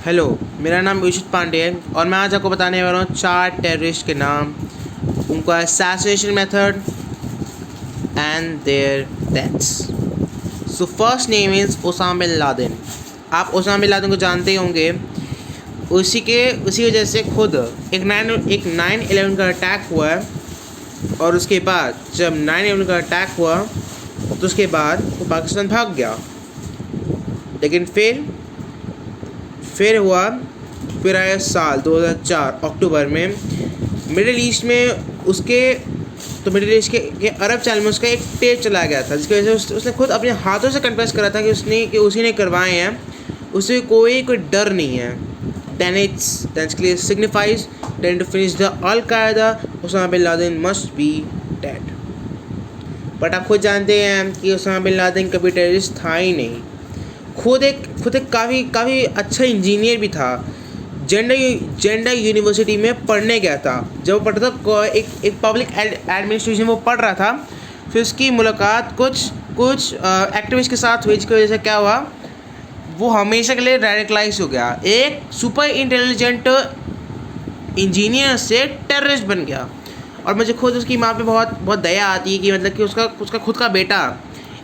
Hello, मेरा नाम विशित पांडे है और मैं आज आपको बताने वाला हूँ 4 टेररिस्ट के नाम, उनका assassination method and their deaths. So first name is Osama bin Laden. आप ओसामा बिन लादेन को जानते ही होंगे। उसी वजह से खुद एक 9/11 का अटैक हुआ है और उसके बाद जब 9/11 का अटैक हुआ तो उसके बाद वो पाकिस्तान भाग गया। लेकिन फिर हुआ, फिर आया साल 2004 अक्टूबर में मिडिल ईस्ट में मिडिल ईस्ट के अरब चैनल में उसका एक टेप चला गया था, जिसकी वजह से उसने खुद अपने हाथों से कन्फेस करा था कि उसी ने करवाए हैं, उसे कोई डर नहीं है। Then clearly signifies then to finish the Al-Qaeda, Osama bin Laden must be dead. But आप खुद जानते हैं कि ओसामा बिन लादेन कभी टेररिस्ट था ही नहीं। खुद एक काफ़ी अच्छा इंजीनियर भी था। जेंडर यूनिवर्सिटी में पढ़ने गया था। जब वो पढ़ता था एक पब्लिक एडमिनिस्ट्रेशन वो पढ़ रहा था, फिर उसकी मुलाकात कुछ एक्टिविस्ट के साथ हुई, जिसकी वजह से क्या हुआ, वो हमेशा के लिए रेडिकलाइज हो गया। एक सुपर इंटेलिजेंट इंजीनियर से टेररिस्ट बन गया। और मुझे खुद उसकी माँ पे बहुत दया आती है कि मतलब कि उसका खुद का बेटा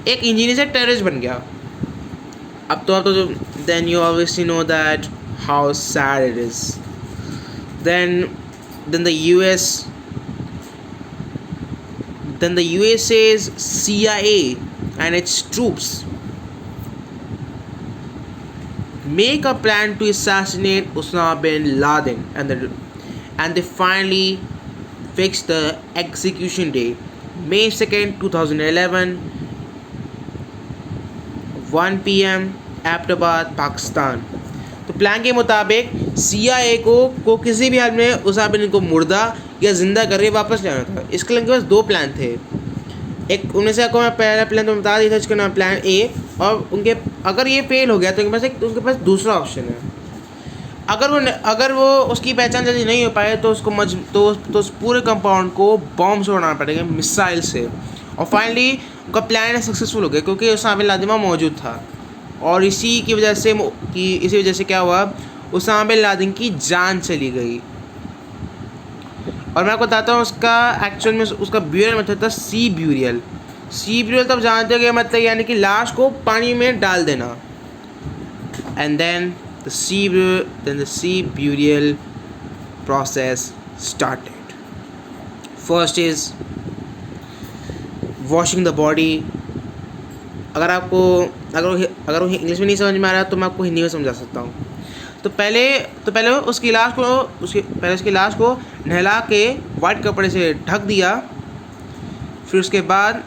एक इंजीनियर से टेररिस्ट बन गया। अब तो then you obviously know that how sad it is. Then the USA's CIA and its troops make a plan to assassinate Osama bin Laden, and they finally fix the execution date, May 2nd, 2011, 1 PM Abbottabad, Pakistan. तो plan के मुताबिक CIA को किसी भी हाल में Osama bin को मुर्दा या ज़िंदा करके वापस ले आना था। इसके लिए उनके पास 2 प्लान थे। एक उनमें से आपको मैं पहला प्लान तो बता दिया था, जिसका नाम प्लान ए, और अगर ये फेल हो गया तो उनके पास दूसरा ऑप्शन है। अगर वो उसकी पहचान जल्दी नहीं हो पाए तो उस पूरे कंपाउंड को बॉम्ब से उड़ाना पड़ेगा, मिसाइल से। और फाइनली उनका प्लान सक्सेसफुल हो गया, क्योंकि ओसामा बिन लादेन मौजूद था। और इसी वजह से क्या हुआ, ओसामा बिन लादेन की जान चली गई। और मैं आपको बताता हूँ उसका एक्चुअल में उसका ब्यूरियल मेथड था सी ब्यूरियल। तब जानते हो कि मतलब यानी कि लाश को पानी में डाल देना। And then the sea burial process started. First is washing the body. अगर वो इंग्लिश में नहीं समझ में आ रहा तो मैं आपको हिंदी में समझा सकता हूँ। तो पहले उसकी लाश को नहला के वाइट कपड़े से ढक दिया। फिर उसके बाद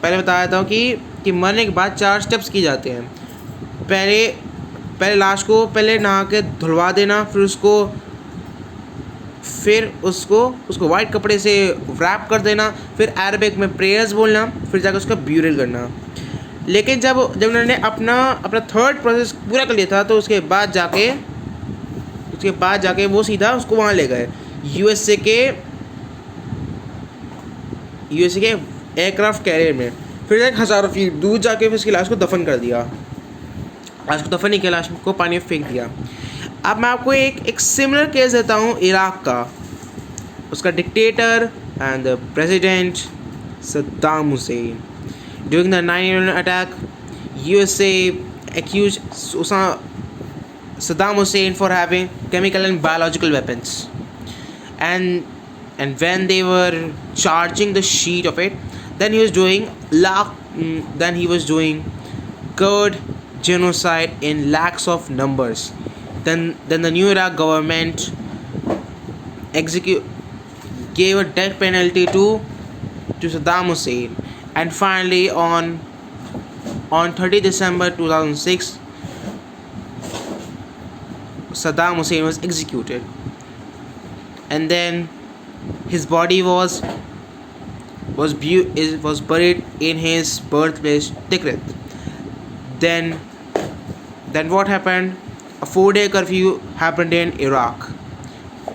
पहले बताया था कि मरने के बाद 4 स्टेप्स किए जाते हैं। पहले लाश को नहा के धुलवा देना, फिर उसको वाइट कपड़े से रैप कर देना, फिर अरबिक में प्रेयर्स बोलना, फिर जाकर उसका ब्यूरियल करना। लेकिन जब उन्होंने अपना थर्ड प्रोसेस पूरा कर लिया था, तो उसके बाद जाके वो सीधा उसको वहाँ ले गए यूएसए के एयरक्राफ्ट कैरियर में। फिर एक हज़ारों फीट दूर जाके फिर उसकी लाश को दफन कर दिया। लाश को दफन नहीं किया, लाश को पानी में फेंक दिया। अब मैं आपको एक सिमिलर केस देता हूँ इराक का। उसका dictator and the president Saddam Hussain. During the 9/11 attack, USA accused Saddam Hussein for having chemical and biological weapons. And when they were charging the sheet of it, then he was doing Kurd genocide in lakhs of numbers. Then the new Iraq government gave a death penalty to Saddam Hussein, and finally on 30 December 2006, Saddam Hussein was executed, and then his body was buried in his birthplace Tikrit. Then what happened? A 4-day curfew happened in Iraq.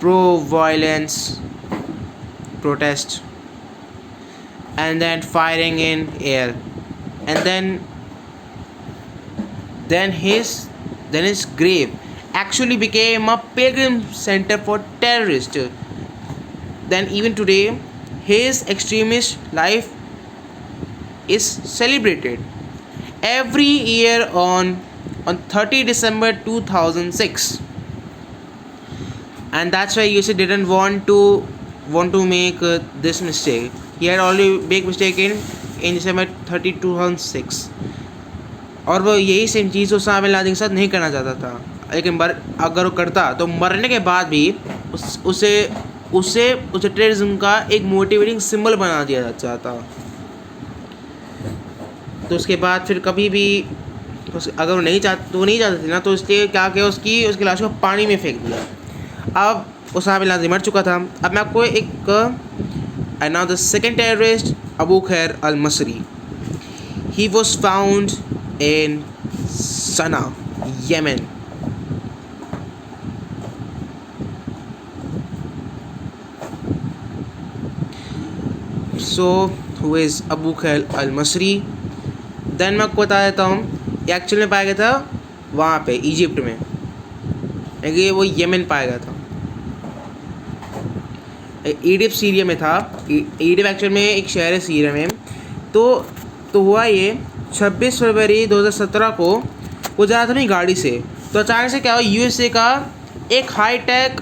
Pro-violence protest, and then firing in air, and then his then his grave actually became a pilgrim center for terrorists. Then even today, his extremist life is celebrated every year on 30 December 2006, and that's why USA didn't want to make this mistake. He had already big mistake in December 30 2006, और वो यही same चीज़ Usama bin Laden के साथ नहीं करना चाहता था, लेकिन अगर वो करता तो मरने के बाद भी उसे टेररिज्म का एक मोटिवेटिंग सिंबल बना दिया जाता। तो उसके बाद फिर कभी भी अगर वो नहीं चाहती थी ना, तो इसलिए क्या किया, उसकी लाश को पानी में फेंक दिया। अब उसामा बिन लादेन मर चुका था। अब मैं आपको and now the second terrorist, Abu Khair al-Masri. He was found in Sana'a, Yemen. So, who is Abu Khair al-Masri? Then मैं आपको बता देता हूँ, एक्चुअल में पाया गया था वहाँ पे इजिप्ट में, ये वो येमेन पाया गया था। ईडिप सीरिया में था। ईडिप एक्चुअल में एक शहर है सीरिया में। तो हुआ ये 26 फरवरी 2017 को वो जा रहा था अपनी गाड़ी से, तो अचानक से क्या हुआ, यूएसए का एक हाईटेक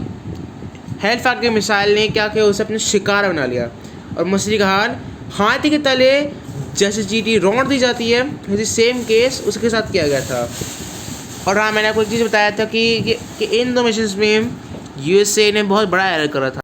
हेलफायर मिसाइल ने क्या किया, उसे अपने शिकार बना लिया। और मसरी का हाल हाथी के तले जैसे चींटी रौंद दी जाती है, वैसे सेम केस उसके साथ किया गया था। और हाँ, मैंने आपको एक चीज़ बताया था कि इन दो मिशंस में यूएसए ने बहुत बड़ा एरर करा था।